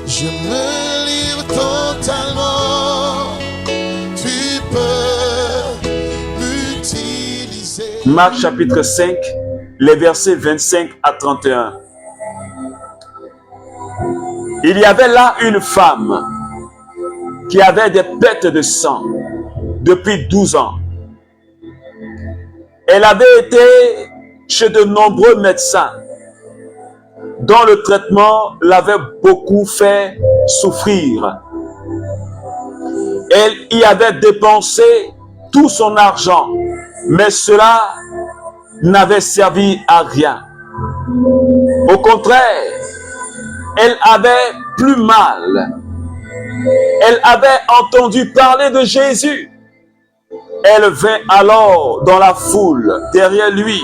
Je me livre totalement. Tu peux m'utiliser. Marc chapitre 5, les versets 25 à 31. Il y avait là une femme qui avait des pertes de sang depuis 12 ans. Elle avait été chez de nombreux médecins dont le traitement l'avait beaucoup fait souffrir. Elle y avait dépensé tout son argent, mais cela n'avait servi à rien. Au contraire, elle avait plus mal. Elle avait entendu parler de Jésus. Elle vint alors dans la foule derrière lui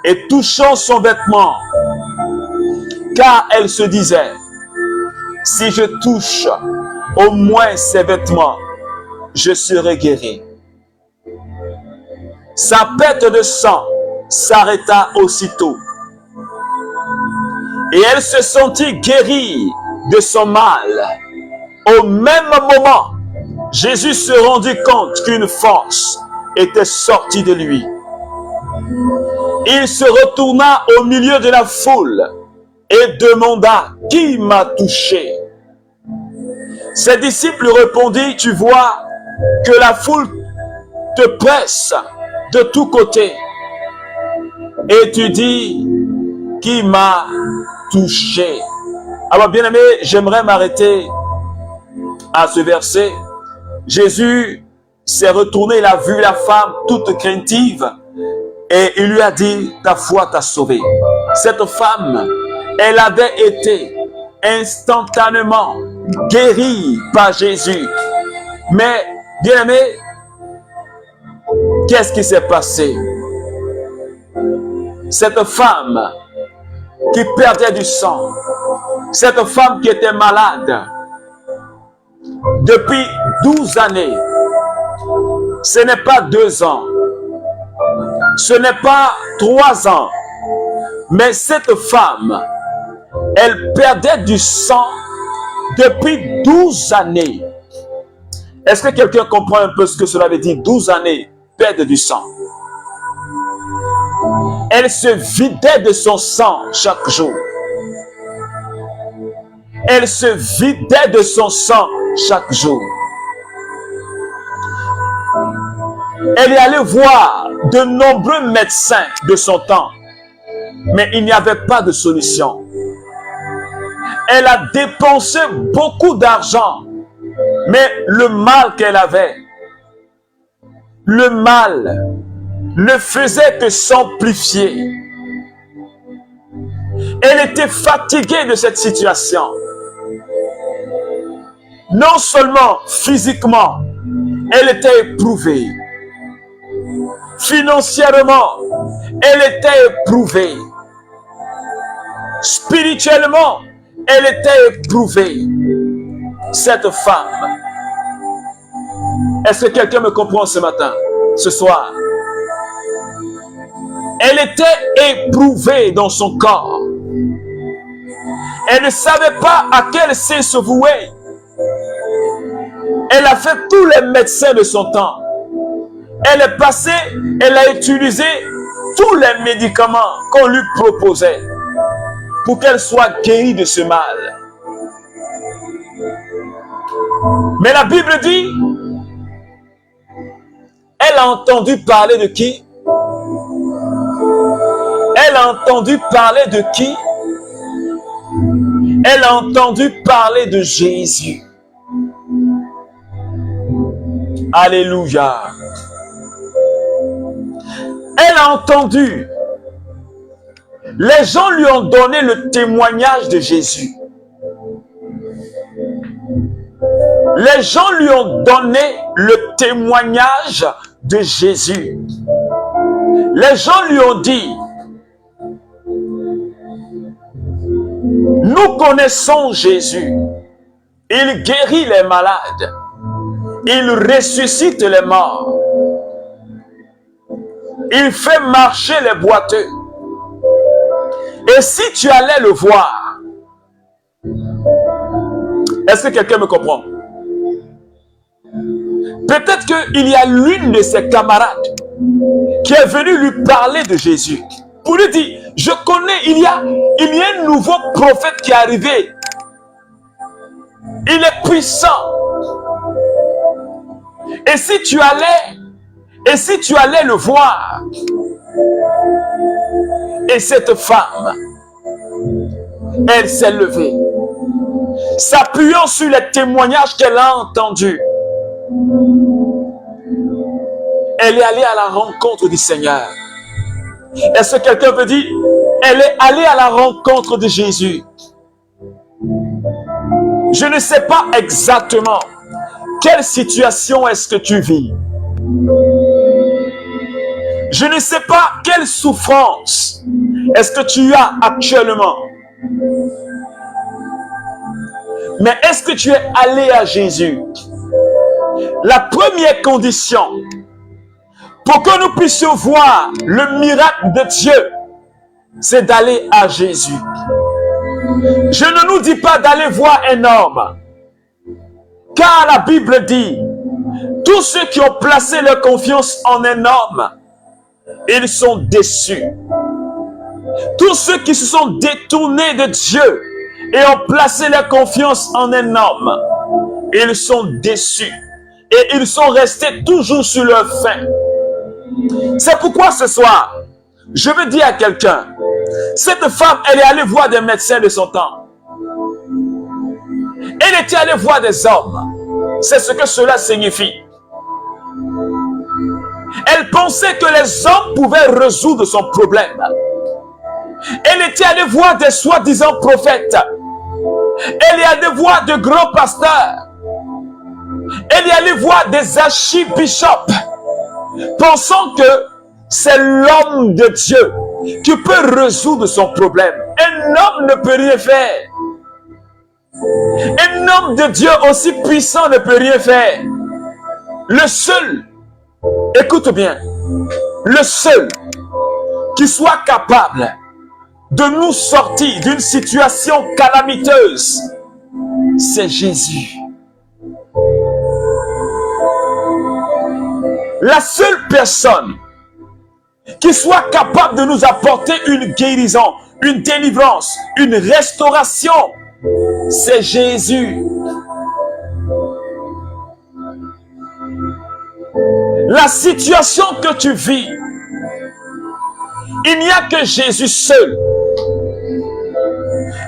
et touchant son vêtement, car elle se disait, si je touche au moins ses vêtements, je serai guérie. Sa perte de sang s'arrêta aussitôt et elle se sentit guérie de son mal. Au même moment, Jésus se rendit compte qu'une force était sortie de lui. Il se retourna au milieu de la foule et demanda, qui m'a touché? Ses disciples répondirent, tu vois que la foule te presse de tous côtés et tu dis, qui m'a touché? Alors bien aimé, j'aimerais m'arrêter à ce verset. Jésus s'est retourné, il a vu la femme toute craintive et il lui a dit, ta foi t'a sauvé. Cette femme, elle avait été instantanément guérie par Jésus. Mais, bien aimé, qu'est-ce qui s'est passé? Cette femme qui perdait du sang, cette femme qui était malade depuis 12 années, ce n'est pas 2 ans, ce n'est pas 3 ans, mais cette femme, elle perdait du sang depuis 12 années. Est-ce que quelqu'un comprend un peu ce que cela veut dire? 12 années, perdre du sang. Elle se vidait de son sang chaque jour. Elle se vidait de son sang chaque jour. Elle est allée voir de nombreux médecins de son temps, mais il n'y avait pas de solution. Elle a dépensé beaucoup d'argent, mais le mal qu'elle avait, le mal ne faisait que s'amplifier. Elle était fatiguée de cette situation. Non seulement physiquement, elle était éprouvée. Financièrement, elle était éprouvée. Spirituellement, elle était éprouvée. Cette femme. Est-ce que quelqu'un me comprend ce matin, ce soir? Elle était éprouvée dans son corps. Elle ne savait pas à quel saint se vouer. Elle a fait tous les médecins de son temps. Elle est passée, elle a utilisé tous les médicaments qu'on lui proposait pour qu'elle soit guérie de ce mal. Mais la Bible dit, elle a entendu parler de qui? Elle a entendu parler de qui? Elle a entendu parler de Jésus. Alléluia. Elle a entendu. Les gens lui ont donné le témoignage de Jésus. Les gens lui ont donné le témoignage de Jésus. Les gens lui ont dit, nous connaissons Jésus. Il guérit les malades. Il ressuscite les morts. Il fait marcher les boiteux. Et si tu allais le voir, Est-ce que quelqu'un me comprend? Peut-être qu'il y a l'une de ses camarades qui est venue lui parler de Jésus. Pour lui dire, je connais, il y a un nouveau prophète qui est arrivé. Il est puissant. Et si tu allais le voir, et cette femme, elle s'est levée, s'appuyant sur les témoignages qu'elle a entendus. Elle est allée à la rencontre du Seigneur. Est-ce que quelqu'un veut dire, elle est allée à la rencontre de Jésus? Je ne sais pas exactement quelle situation est-ce que tu vis. Je ne sais pas quelle souffrance est-ce que tu as actuellement. Mais est-ce que tu es allé à Jésus? La première condition pour que nous puissions voir le miracle de Dieu, c'est d'aller à Jésus. Je ne nous dis pas d'aller voir un homme, car la Bible dit, tous ceux qui ont placé leur confiance en un homme, ils sont déçus. Tous ceux qui se sont détournés de Dieu et ont placé leur confiance en un homme, ils sont déçus. Et ils sont restés toujours sur leur faim. C'est pourquoi ce soir, je veux dire à quelqu'un, cette femme, elle est allée voir des médecins de son temps. Elle était allée voir des hommes. C'est ce que cela signifie. Elle pensait que les hommes pouvaient résoudre son problème. Elle était allée voir des soi-disant prophètes. Elle est allée voir de grands pasteurs. Elle est allée voir des archibishops, pensant que c'est l'homme de Dieu qui peut résoudre son problème. Un homme ne peut rien faire. Un homme de Dieu aussi puissant ne peut rien faire. Le seul, écoute bien, le seul qui soit capable de nous sortir d'une situation calamiteuse, c'est Jésus. La seule personne qui soit capable de nous apporter une guérison, une délivrance, une restauration, c'est Jésus. La situation que tu vis, il n'y a que Jésus seul.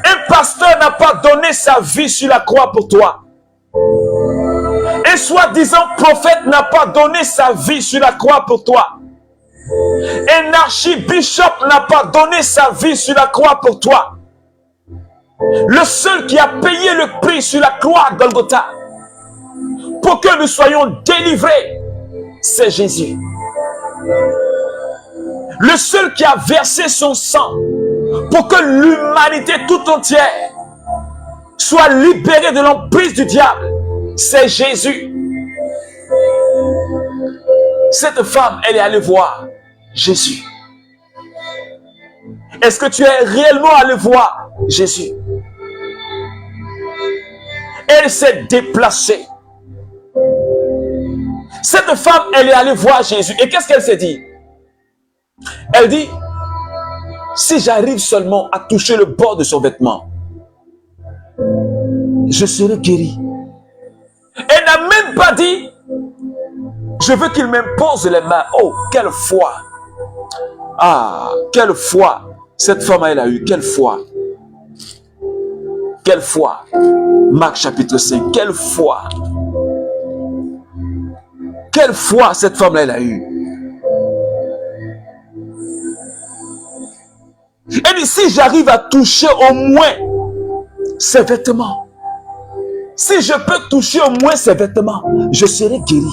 Un pasteur n'a pas donné sa vie sur la croix pour toi. Un soi-disant prophète n'a pas donné sa vie sur la croix pour toi. Un archibishop n'a pas donné sa vie sur la croix pour toi. Le seul qui a payé le prix sur la croix à Golgotha pour que nous soyons délivrés, c'est Jésus. Le seul qui a versé son sang pour que l'humanité tout entière soit libérée de l'emprise du diable, c'est Jésus. Cette femme, elle est allée voir Jésus. Est-ce que tu es réellement allé voir Jésus? Elle s'est déplacée. Cette femme, elle est allée voir Jésus. Et qu'est-ce qu'elle s'est dit? Elle dit, si j'arrive seulement à toucher le bord de son vêtement, je serai guéri. Elle n'a même pas dit, je veux qu'il m'impose les mains. Oh, quelle foi! Ah, quelle foi cette femme elle a eu, quelle foi! Quelle foi! Marc chapitre 5, quelle foi! Quelle foi cette femme elle a eu! Elle dit, si j'arrive à toucher au moins ses vêtements, si je peux toucher au moins ses vêtements, je serai guéri.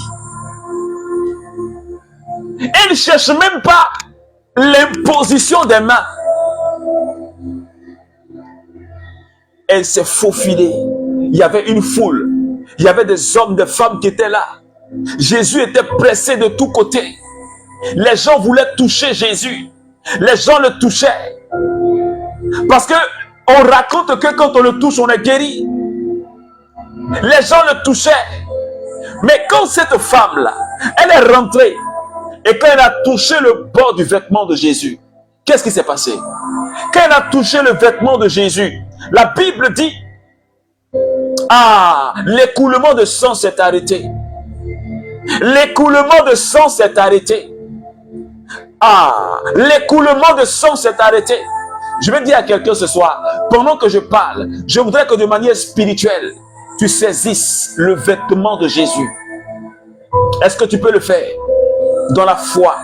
Elle ne cherche même pas l'imposition des mains. Elle s'est faufilée. Il y avait une foule. Il y avait des hommes, des femmes qui étaient là. Jésus était pressé de tous côtés. Les gens voulaient toucher Jésus. Les gens le touchaient. Parce que On raconte que quand on le touche, on est guéri. Les gens le touchaient. Mais quand cette femme-là, elle est rentrée, et quand elle a touché le bord du vêtement de Jésus, qu'est-ce qui s'est passé? Quand elle a touché le vêtement de Jésus, la Bible dit, ah, l'écoulement de sang s'est arrêté. L'écoulement de sang s'est arrêté. Ah, l'écoulement de sang s'est arrêté. Je vais dire à quelqu'un ce soir, pendant que je parle, je voudrais que de manière spirituelle, tu saisisses le vêtement de Jésus. Est-ce que tu peux le faire dans la foi?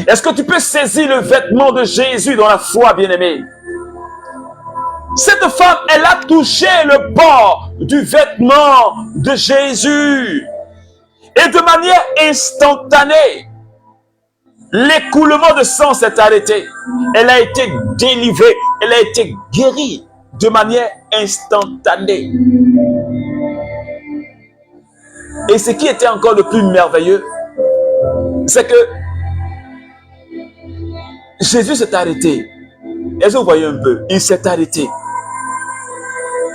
Est-ce que tu peux saisir le vêtement de Jésus dans la foi, bien-aimé? Cette femme, elle a touché le bord du vêtement de Jésus. Et de manière instantanée, l'écoulement de sang s'est arrêté. Elle a été délivrée, elle a été guérie de manière instantanée. Et ce qui était encore le plus merveilleux, c'est que Jésus s'est arrêté. Est-ce que vous voyez un peu? Il s'est arrêté.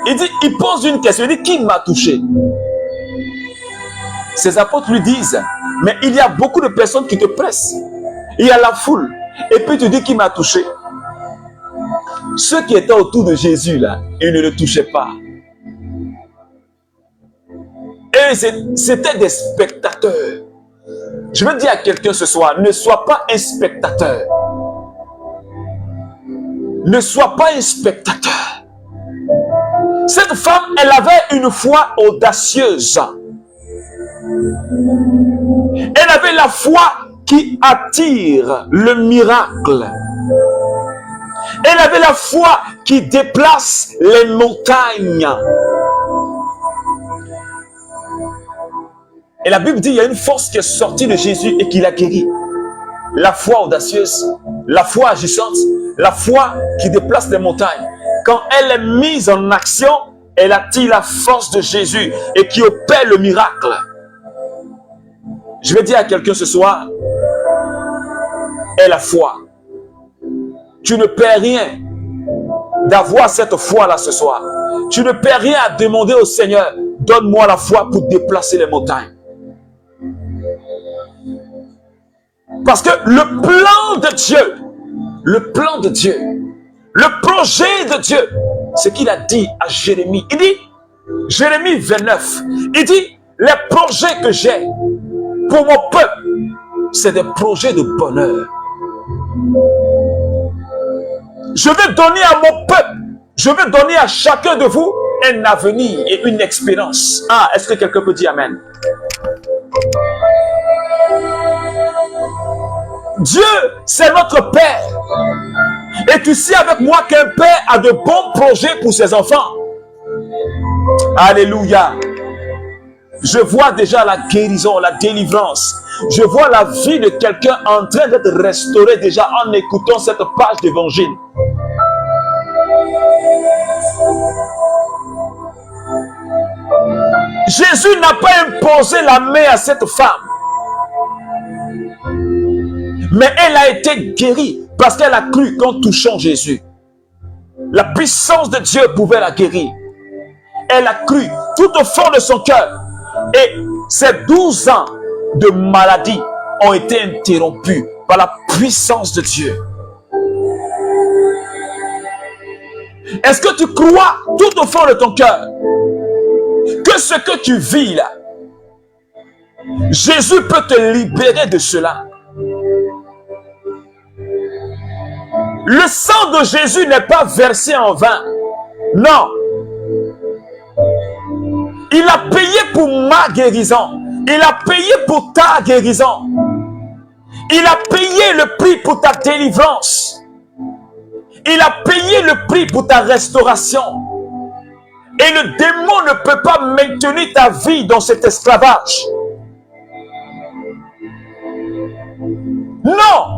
Il dit, il pose une question, il dit, qui m'a touché? Ses apôtres lui disent, mais il y a beaucoup de personnes qui te pressent. Il y a la foule. Et puis tu dis, qui m'a touché? Ceux qui étaient autour de Jésus, là, ils ne le touchaient pas. Et c'était des spectateurs. Je veux dire à quelqu'un ce soir, ne sois pas un spectateur. Ne sois pas un spectateur. Cette femme, elle avait une foi audacieuse. Elle avait la foi qui attire le miracle. Elle avait la foi qui déplace les montagnes. Et la Bible dit, il y a une force qui est sortie de Jésus et qui l'a guéri. La foi audacieuse, la foi agissante, la foi qui déplace les montagnes. Quand elle est mise en action, elle attire la force de Jésus et qui opère le miracle. Je vais dire à quelqu'un ce soir, aie la foi. Tu ne perds rien d'avoir cette foi-là ce soir. Tu ne perds rien à demander au Seigneur, donne-moi la foi pour déplacer les montagnes. Parce que le plan de Dieu, le projet de Dieu, ce qu'il a dit à Jérémie, il dit, Jérémie 29, il dit, les projets que j'ai pour mon peuple, c'est des projets de bonheur. Je vais donner à mon peuple, je vais donner à chacun de vous un avenir et une expérience. Ah, est-ce que quelqu'un peut dire Amen? Dieu, c'est notre Père. Et tu sais avec moi qu'un Père a de bons projets pour ses enfants. Alléluia. Je vois déjà la guérison, la délivrance. Je vois la vie de quelqu'un en train d'être restaurée déjà en écoutant cette page d'évangile. Jésus n'a pas imposé la main à cette femme. Mais elle a été guérie parce qu'elle a cru qu'en touchant Jésus, la puissance de Dieu pouvait la guérir. Elle a cru tout au fond de son cœur. Et ces 12 ans de maladie ont été interrompus par la puissance de Dieu. Est-ce que tu crois tout au fond de ton cœur que ce que tu vis là, Jésus peut te libérer de cela? Le sang de Jésus n'est pas versé en vain. Non. Il a payé pour ma guérison. Il a payé pour ta guérison. Il a payé le prix pour ta délivrance. Il a payé le prix pour ta restauration. Et le démon ne peut pas maintenir ta vie dans cet esclavage. Non.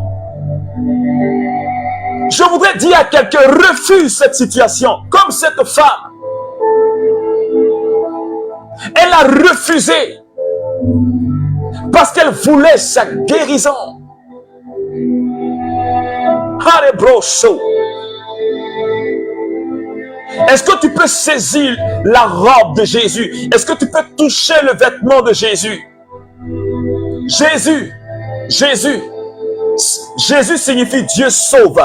Je voudrais dire à quelqu'un, refuse cette situation, comme cette femme. Elle a refusé parce qu'elle voulait sa guérison. Est-ce que tu peux saisir la robe de Jésus? Est-ce que tu peux toucher le vêtement de Jésus? Jésus, Jésus, Jésus signifie Dieu sauve.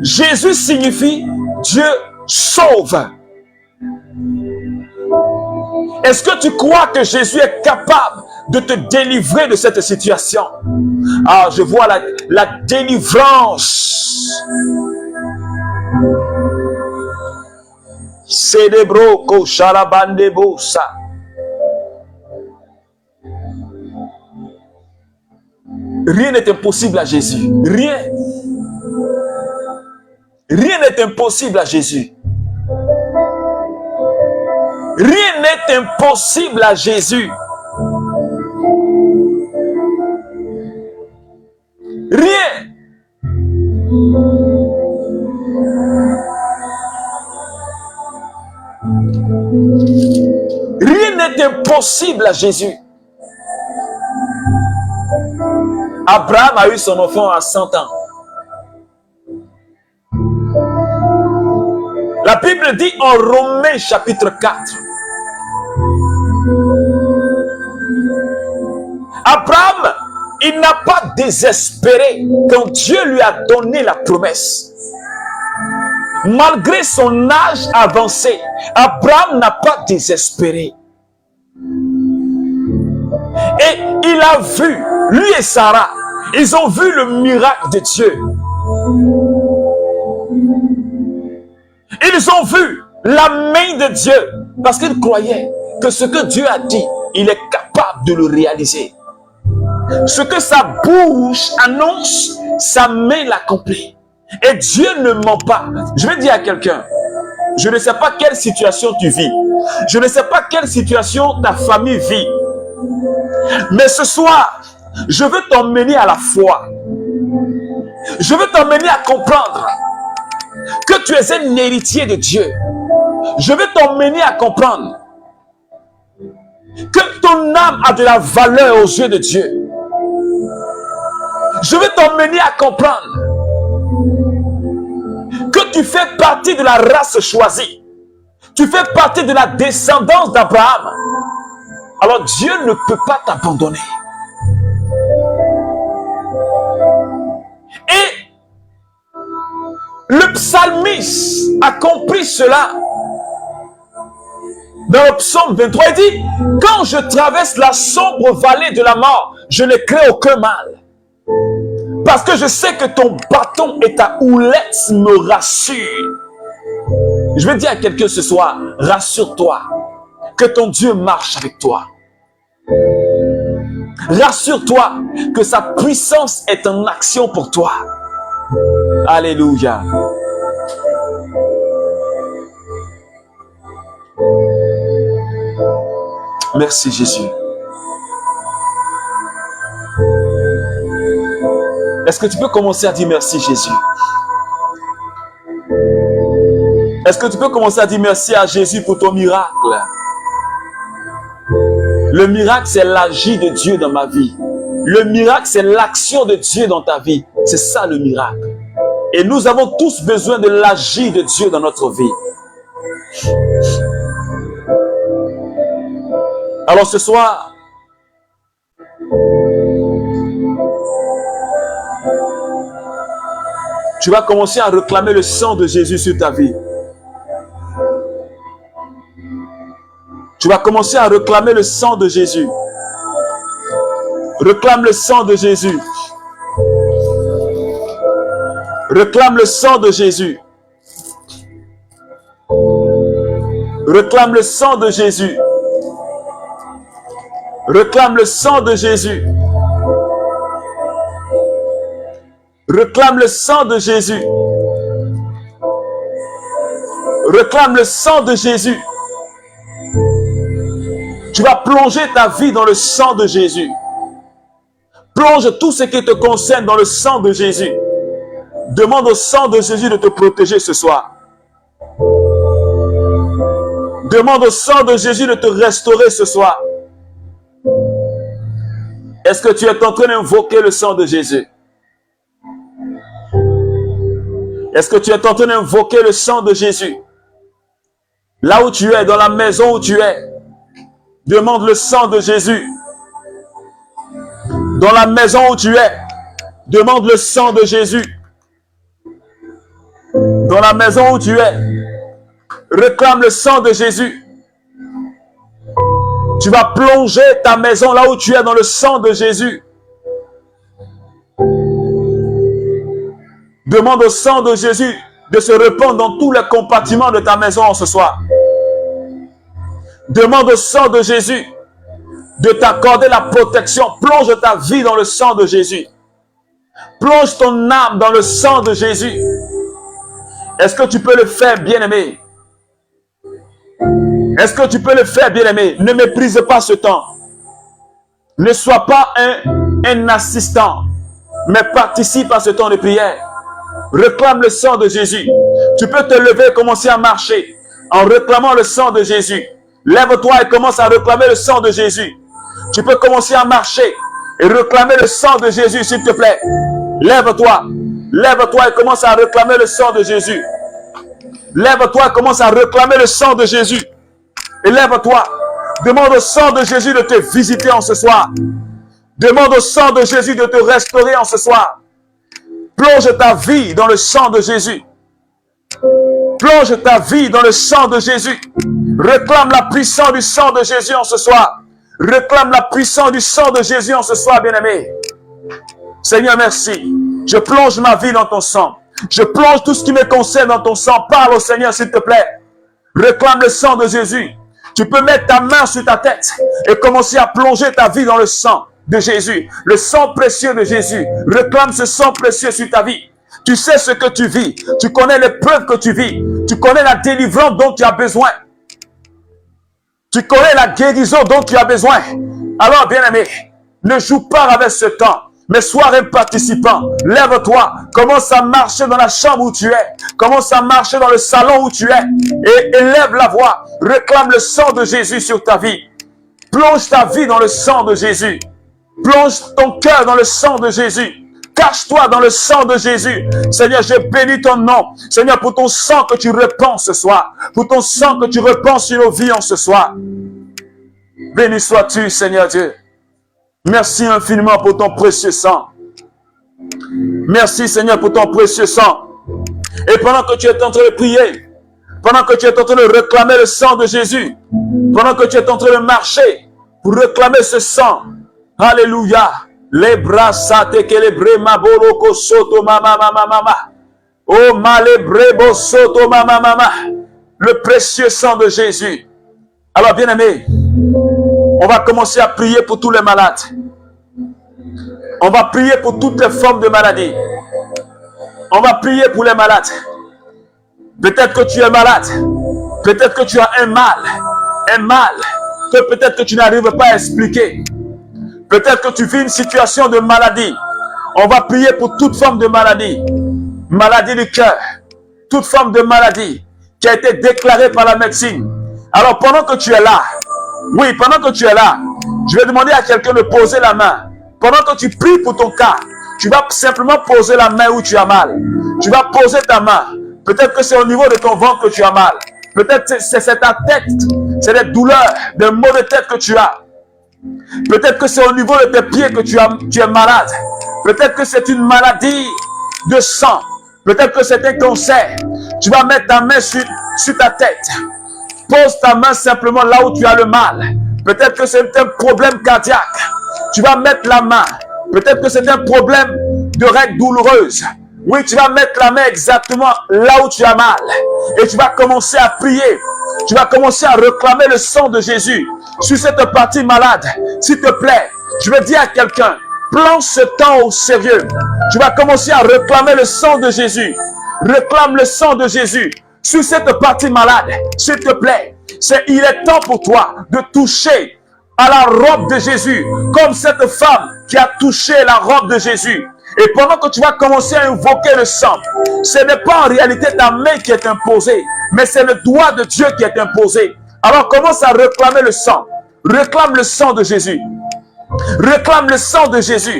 Jésus signifie Dieu sauve. Est-ce que tu crois que Jésus est capable de te délivrer de cette situation? Ah, je vois la délivrance. Célébro koshalabandebosa. Rien n'est impossible à Jésus. Rien. Rien n'est impossible à Jésus. Rien n'est impossible à Jésus. Rien. Rien n'est impossible à Jésus. Abraham a eu son enfant à 100 ans. La Bible dit en Romains chapitre 4. Abraham, il n'a pas désespéré quand Dieu lui a donné la promesse. Malgré son âge avancé, Abraham n'a pas désespéré. Et il a vu, lui et Sarah, ils ont vu le miracle de Dieu. Ils ont vu la main de Dieu parce qu'ils croyaient que ce que Dieu a dit, il est capable de le réaliser. Ce que sa bouche annonce, sa main l'accomplit. Et Dieu ne ment pas. Je vais dire à quelqu'un, je ne sais pas quelle situation tu vis. Je ne sais pas quelle situation ta famille vit. Mais ce soir, je veux t'emmener à la foi. Je veux t'emmener à comprendre que tu es un héritier de Dieu. Je veux t'emmener à comprendre que ton âme a de la valeur aux yeux de Dieu. Je veux t'emmener à comprendre que tu fais partie de la race choisie. Tu fais partie de la descendance d'Abraham. Alors Dieu ne peut pas t'abandonner. Et le psalmiste a compris cela. Dans le psaume 23, il dit, quand je traverse la sombre vallée de la mort, je ne crains aucun mal. Parce que je sais que ton bâton et ta houlette me rassurent. Je vais dire à quelqu'un ce soir, rassure-toi que ton Dieu marche avec toi. Rassure-toi que sa puissance est en action pour toi. Alléluia. Merci Jésus. Est-ce que tu peux commencer à dire merci Jésus? Est-ce que tu peux commencer à dire merci à Jésus pour ton miracle? Le miracle, c'est l'agir de Dieu dans ma vie. Le miracle, c'est l'action de Dieu dans ta vie. C'est ça le miracle. Et nous avons tous besoin de l'agir de Dieu dans notre vie. Alors ce soir, tu vas commencer à réclamer le sang de Jésus sur ta vie. Tu vas commencer à réclamer le sang de Jésus. Réclame le sang de Jésus. Réclame le sang de Jésus. Réclame le sang de Jésus. Réclame le sang de Jésus. Réclame le sang de Jésus. Réclame le sang de Jésus. Tu vas plonger ta vie dans le sang de Jésus. Plonge tout ce qui te concerne dans le sang de Jésus. Demande au sang de Jésus de te protéger ce soir. Demande au sang de Jésus de te restaurer ce soir. Est-ce que tu es en train d'invoquer le sang de Jésus? Est-ce que tu es en train d'invoquer le sang de Jésus? Là où tu es, dans la maison où tu es, demande le sang de Jésus. Dans la maison où tu es, demande le sang de Jésus. Dans la maison où tu es, réclame le sang de Jésus. Tu vas plonger ta maison là où tu es dans le sang de Jésus. Demande au sang de Jésus de se répandre dans tous les compartiments de ta maison ce soir. Demande au sang de Jésus de t'accorder la protection. Plonge ta vie dans le sang de Jésus. Plonge ton âme dans le sang de Jésus. Est-ce que tu peux le faire, bien-aimé? Est-ce que tu peux le faire, bien-aimé? Ne méprise pas ce temps. Ne sois pas un assistant, mais participe à ce temps de prière. Réclame le sang de Jésus. Tu peux te lever et commencer à marcher en réclamant le sang de Jésus. Lève-toi et commence à réclamer le sang de Jésus. Tu peux commencer à marcher et réclamer le sang de Jésus, s'il te plaît. Lève-toi. Lève-toi et commence à réclamer le sang de Jésus. Lève-toi et commence à réclamer le sang de Jésus. Et lève-toi. Demande au sang de Jésus de te visiter en ce soir. Demande au sang de Jésus de te restaurer en ce soir. Plonge ta vie dans le sang de Jésus. Plonge ta vie dans le sang de Jésus. Réclame la puissance du sang de Jésus en ce soir. Réclame la puissance du sang de Jésus en ce soir, bien-aimé. Seigneur, merci. Je plonge ma vie dans ton sang. Je plonge tout ce qui me concerne dans ton sang. Parle au Seigneur, s'il te plaît. Réclame le sang de Jésus. Tu peux mettre ta main sur ta tête et commencer à plonger ta vie dans le sang de Jésus. Le sang précieux de Jésus. Réclame ce sang précieux sur ta vie. Tu sais ce que tu vis. Tu connais l'épreuve que tu vis. Tu connais la délivrance dont tu as besoin. Tu connais la guérison dont tu as besoin. Alors, bien-aimé, ne joue pas avec ce temps, mais sois un participant. Lève-toi, commence à marcher dans la chambre où tu es. Commence à marcher dans le salon où tu es. Et élève la voix. Réclame le sang de Jésus sur ta vie. Plonge ta vie dans le sang de Jésus. Plonge ton cœur dans le sang de Jésus. Cache-toi dans le sang de Jésus. Seigneur, je bénis ton nom. Seigneur, pour ton sang que tu répands ce soir. Pour ton sang que tu répands sur nos vies en ce soir. Béni sois-tu, Seigneur Dieu. Merci infiniment pour ton précieux sang. Merci, Seigneur, pour ton précieux sang. Et pendant que tu es en train de prier, pendant que tu es en train de réclamer le sang de Jésus, pendant que tu es en train de marcher pour réclamer ce sang, alléluia. Les bras sate que les brema boroko soto mama mama mama. Oh malebrebo soto mama mama. Le précieux sang de Jésus. Alors bien-aimé, on va commencer à prier pour tous les malades. On va prier pour toutes les formes de maladies. On va prier pour les malades. Peut-être que tu es malade. Peut-être que tu as un mal que peut-être que tu n'arrives pas à expliquer. Peut-être que tu vis une situation de maladie. On va prier pour toute forme de maladie. Maladie du cœur. Toute forme de maladie qui a été déclarée par la médecine. Alors pendant que tu es là, oui, pendant que tu es là, je vais demander à quelqu'un de poser la main. Pendant que tu pries pour ton cas, tu vas simplement poser la main où tu as mal. Tu vas poser ta main. Peut-être que c'est au niveau de ton ventre que tu as mal. Peut-être que c'est ta tête. C'est des douleurs, des maux de tête que tu as. Peut-être que c'est au niveau de tes pieds que tu es malade. Peut-être que c'est une maladie de sang. Peut-être que c'est un cancer. Tu vas mettre ta main sur ta tête. Pose ta main simplement là où tu as le mal. Peut-être que c'est un problème cardiaque. Tu vas mettre la main. Peut-être que c'est un problème de règles douloureuses. Oui, tu vas mettre la main exactement là où tu as mal. Et tu vas commencer à prier. Tu vas commencer à réclamer le sang de Jésus sur cette partie malade. S'il te plaît, je vais dire à quelqu'un, prends ce temps au sérieux. Tu vas commencer à réclamer le sang de Jésus. Réclame le sang de Jésus sur cette partie malade. S'il te plaît, il est temps pour toi de toucher à la robe de Jésus, comme cette femme qui a touché la robe de Jésus. Et pendant que tu vas commencer à invoquer le sang, ce n'est pas en réalité ta main qui est imposée, mais c'est le doigt de Dieu qui est imposé. Alors commence à réclamer le sang. Réclame le sang de Jésus. Réclame le sang de Jésus.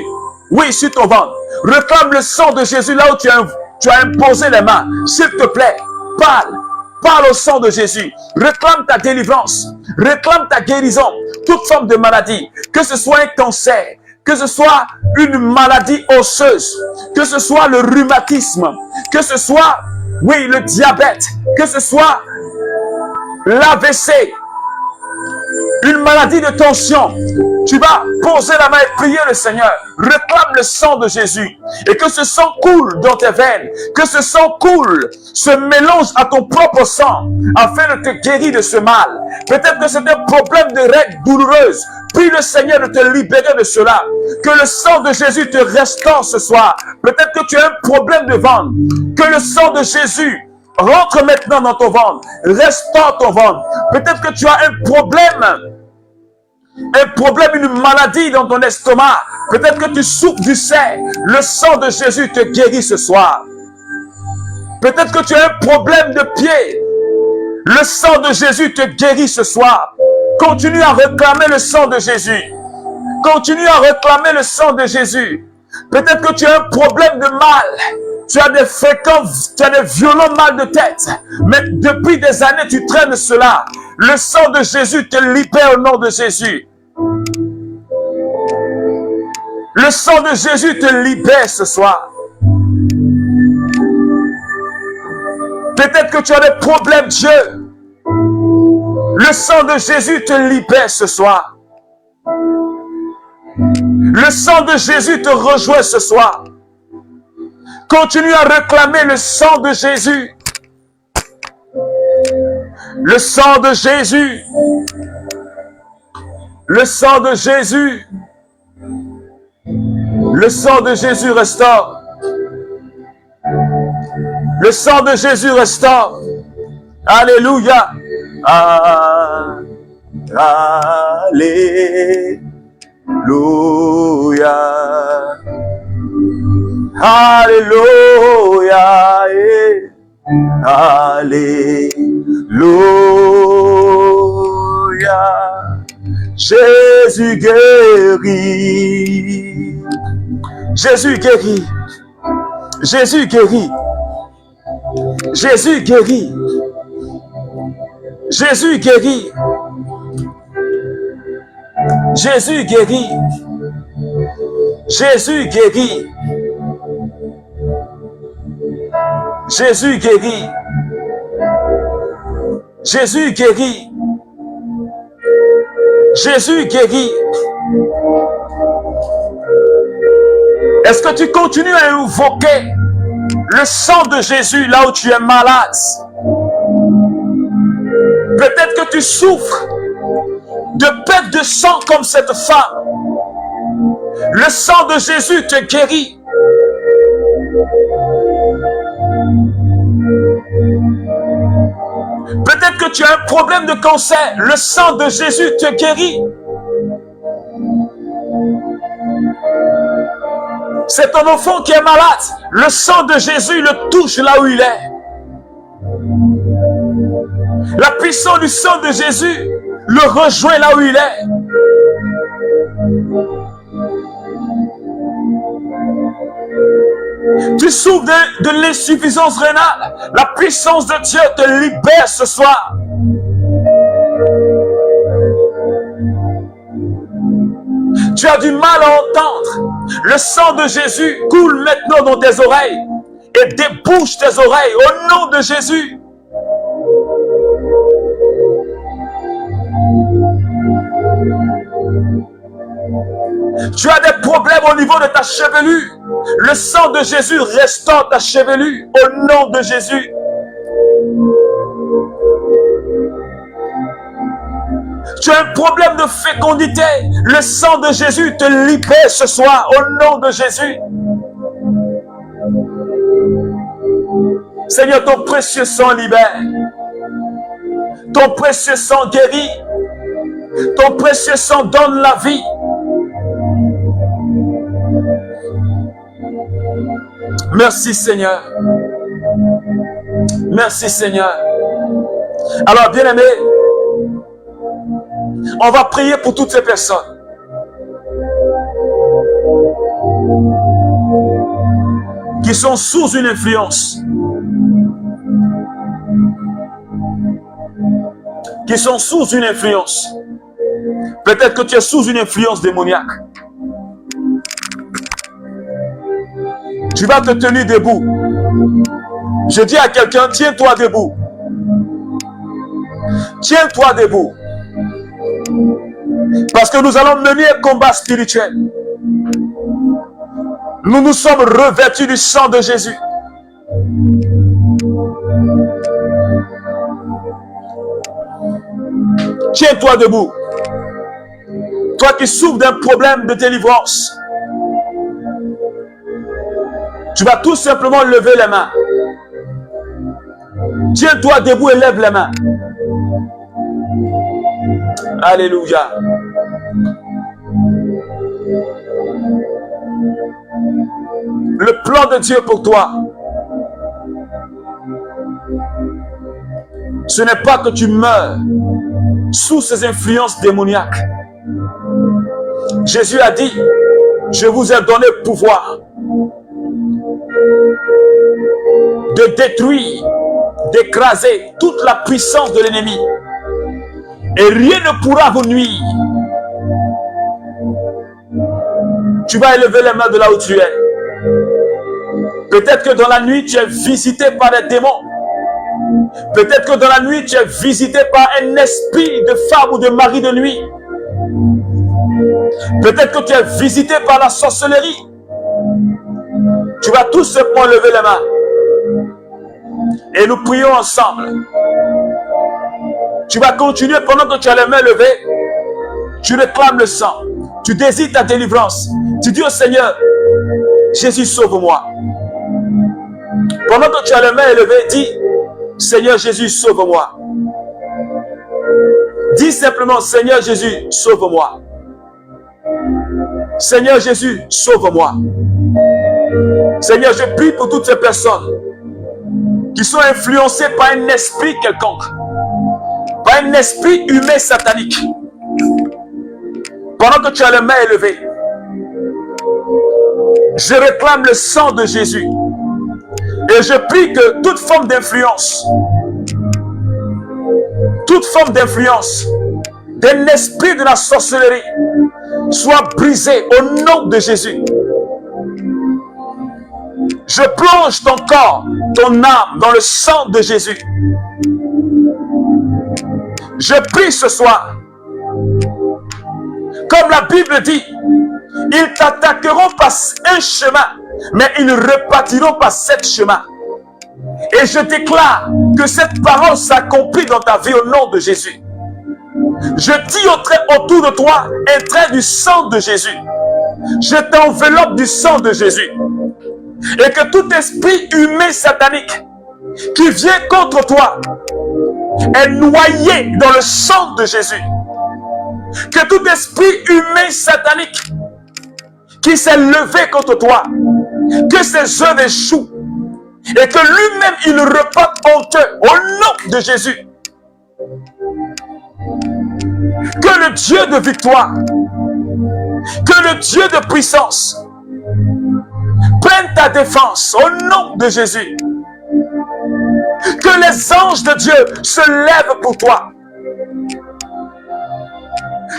Oui, sur ton ventre. Réclame le sang de Jésus là où tu as tu as imposé les mains. S'il te plaît, parle. Parle au sang de Jésus. Réclame ta délivrance. Réclame ta guérison. Toute forme de maladie. Que ce soit un cancer. Que ce soit une maladie osseuse. Que ce soit le rhumatisme. Que ce soit, oui, le diabète. Que ce soit l'AVC. Une maladie de tension. Tu vas poser la main et prier le Seigneur. Réclame le sang de Jésus. Et que ce sang coule dans tes veines. Que ce sang coule, se mélange à ton propre sang, afin de te guérir de ce mal. Peut-être que c'est un problème de règles douloureuses. Prie le Seigneur de te libérer de cela. Que le sang de Jésus te restaure ce soir. Peut-être que tu as un problème de ventre. Que le sang de Jésus rentre maintenant dans ton ventre. Restaure ton ventre. Peut-être que tu as un problème, une maladie dans ton estomac. Peut-être que tu souffres du sein. Le sang de Jésus te guérit ce soir. Peut-être que tu as un problème de pied. Le sang de Jésus te guérit ce soir. Continue à réclamer le sang de Jésus. Continue à réclamer le sang de Jésus. Peut-être que tu as un problème de mal. Tu as des fréquences, tu as des violents mal de tête. Mais depuis des années, tu traînes cela. Le sang de Jésus te libère au nom de Jésus. Le sang de Jésus te libère ce soir. Peut-être que tu as des problèmes, Dieu. Le sang de Jésus te libère ce soir. Le sang de Jésus te rejoint ce soir. Continue à réclamer le sang de Jésus. Le sang de Jésus. Le sang de Jésus. Le sang de Jésus restaure. Le sang de Jésus restaure. Alléluia. Alléluia. Alléluia. Alléluia. Jésus guérit. Jésus guérit. Jésus guérit. Jésus guérit. Jésus guérit. Jésus guérit. Jésus guérit. Jésus guérit. Jésus guérit. Jésus guérit. Est-ce que tu continues à invoquer le sang de Jésus là où tu es malade? Peut-être que tu souffres de perte de sang comme cette femme. Le sang de Jésus te guérit. Peut-être que tu as un problème de cancer. Le sang de Jésus te guérit. C'est ton enfant qui est malade. Le sang de Jésus le touche là où il est. La puissance du sang de Jésus le rejoint là où il est. Tu souffres de l'insuffisance rénale. La puissance de Dieu te libère ce soir. Tu as du mal à entendre. Le sang de Jésus coule maintenant dans tes oreilles et débouche tes oreilles au nom de Jésus. Tu as des problèmes au niveau de ta chevelure. Le sang de Jésus restaure ta chevelure au nom de Jésus. Tu as un problème de fécondité. Le sang de Jésus te libère ce soir au nom de Jésus. Seigneur, ton précieux sang libère. Ton précieux sang guérit. Ton précieux sang donne la vie. Merci Seigneur. Merci Seigneur. Alors bien-aimés, on va prier pour toutes ces personnes. qui sont sous une influence. Qui sont sous une influence. Peut-être que tu es sous une influence démoniaque. Tu vas te tenir debout. Je dis à quelqu'un, tiens-toi debout. Tiens-toi debout. Parce que nous allons mener un combat spirituel. Nous nous sommes revêtus du sang de Jésus. Tiens-toi debout. Toi qui souffres d'un problème de délivrance, tu vas tout simplement lever les mains. Tiens-toi debout et lève les mains. Alléluia. Le plan de Dieu pour toi, ce n'est pas que tu meurs sous ces influences démoniaques. Jésus a dit, je vous ai donné pouvoir de détruire, d'écraser toute la puissance de l'ennemi. Et rien ne pourra vous nuire. Tu vas élever les mains de là où tu es. Peut-être que dans la nuit, tu es visité par des démons. Peut-être que dans la nuit, tu es visité par un esprit de femme ou de mari de nuit. Peut-être que tu es visité par la sorcellerie. Tu vas tout simplement lever les mains. Et nous prions ensemble. Tu vas continuer pendant que tu as les mains levées. Tu réclames le sang. Tu désires ta délivrance. Tu dis au Seigneur, Jésus, sauve-moi. Pendant que tu as les mains élevées, dis, Seigneur Jésus, sauve-moi. Dis simplement, Seigneur Jésus, sauve-moi. Seigneur Jésus, sauve-moi. Seigneur, je prie pour toutes ces personnes qui sont influencées par un esprit quelconque, par un esprit humain satanique. Pendant que tu as les mains élevées, je réclame le sang de Jésus. Et je prie que toute forme d'influence d'un esprit de la sorcellerie soit brisée au nom de Jésus. Je plonge ton corps, ton âme dans le sang de Jésus. Je prie ce soir, comme la Bible dit, ils t'attaqueront par un chemin, mais ils repartiront par 7 chemins. Et je déclare que cette parole s'accomplit dans ta vie au nom de Jésus. Je dis autour de toi un trait du sang de Jésus. Je t'enveloppe du sang de Jésus. Et que tout esprit humain satanique qui vient contre toi est noyé dans le sang de Jésus. Que tout esprit humain satanique qui s'est levé contre toi, que ses œuvres échouent et que lui-même il reparte honteux au nom de Jésus. Que le Dieu de victoire, que le Dieu de puissance prenne ta défense au nom de Jésus. Que les anges de Dieu se lèvent pour toi.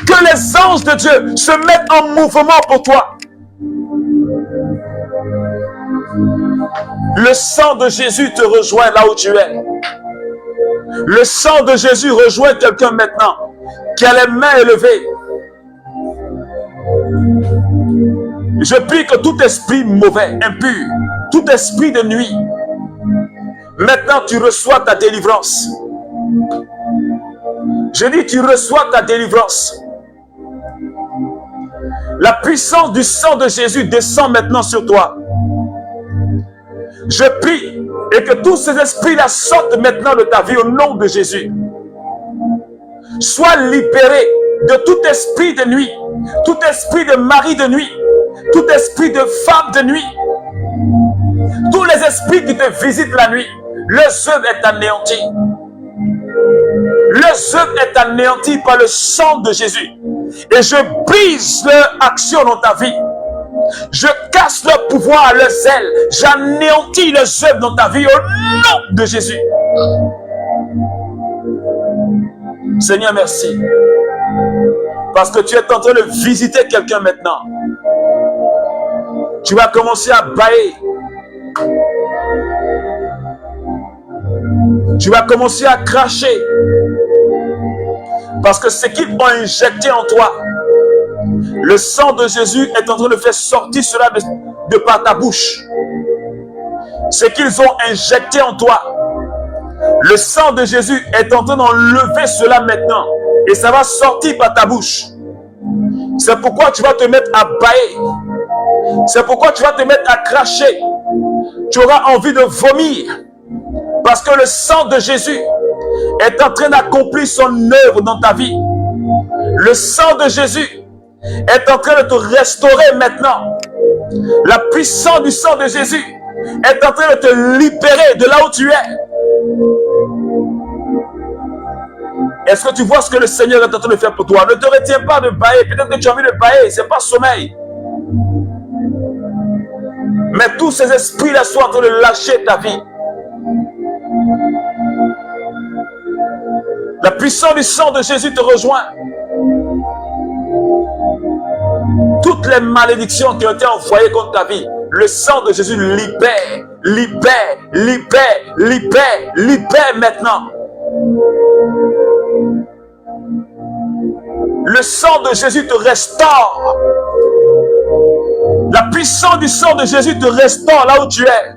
Que les anges de Dieu se mettent en mouvement pour toi. Le sang de Jésus te rejoint là où tu es. Le sang de Jésus rejoint quelqu'un maintenant qui a les mains élevées. Je prie que tout esprit mauvais, impur, tout esprit de nuit, maintenant tu reçois ta délivrance. Je dis, tu reçois ta délivrance. La puissance du sang de Jésus descend maintenant sur toi. Je prie et que tous ces esprits-là sortent maintenant de ta vie au nom de Jésus. Sois libéré de tout esprit de nuit, tout esprit de mari de nuit, tout esprit de femme de nuit, tous les esprits qui te visitent la nuit, leur œuvre est anéantie. Leur œuvre est anéantie par le sang de Jésus. Et je brise leur action dans ta vie. Je casse leur pouvoir, leur zèle. J'anéantis leurs œuvres dans ta vie au nom de Jésus. Seigneur, merci. Parce que tu es en train de visiter quelqu'un maintenant. Tu vas commencer à bailler. Tu vas commencer à cracher. Parce que ce qu'ils ont injecté en toi, le sang de Jésus est en train de faire sortir cela de par ta bouche. Ce qu'ils ont injecté en toi, le sang de Jésus est en train d'enlever cela maintenant. Et ça va sortir par ta bouche. C'est pourquoi tu vas te mettre à bailler. C'est pourquoi tu vas te mettre à cracher. Tu auras envie de vomir. Parce que le sang de Jésus est en train d'accomplir son œuvre dans ta vie. Le sang de Jésus est en train de te restaurer maintenant. La puissance du sang de Jésus est en train de te libérer de là où tu es. Est-ce que tu vois ce que le Seigneur est en train de faire pour toi? Ne te retiens pas de bailler. Peut-être que tu as envie de bailler. Ce n'est pas sommeil. Mais tous ces esprits-là sont en train de lâcher ta vie. La puissance du sang de Jésus te rejoint. Toutes les malédictions qui ont été envoyées contre ta vie, le sang de Jésus libère, libère, libère, libère, libère maintenant. Le sang de Jésus te restaure. La puissance du sang de Jésus te restaure là où tu es.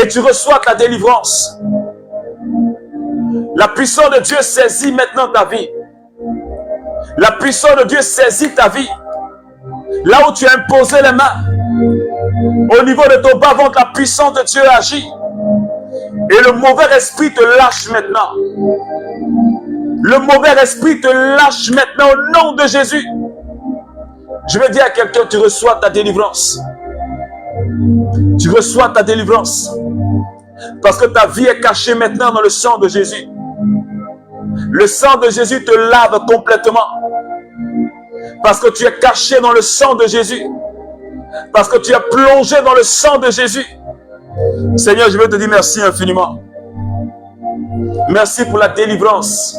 Et tu reçois ta délivrance. La puissance de Dieu saisit maintenant ta vie. La puissance de Dieu saisit ta vie. Là où tu as imposé les mains, au niveau de ton bas-ventre, la puissance de Dieu agit. Et le mauvais esprit te lâche maintenant. Le mauvais esprit te lâche maintenant au nom de Jésus. Je vais dire à quelqu'un, tu reçois ta délivrance. Tu reçois ta délivrance. Parce que ta vie est cachée maintenant dans le sang de Jésus. Le sang de Jésus te lave complètement. Parce que tu es caché dans le sang de Jésus. Parce que tu es plongé dans le sang de Jésus. Seigneur, je veux te dire merci infiniment. Merci pour la délivrance.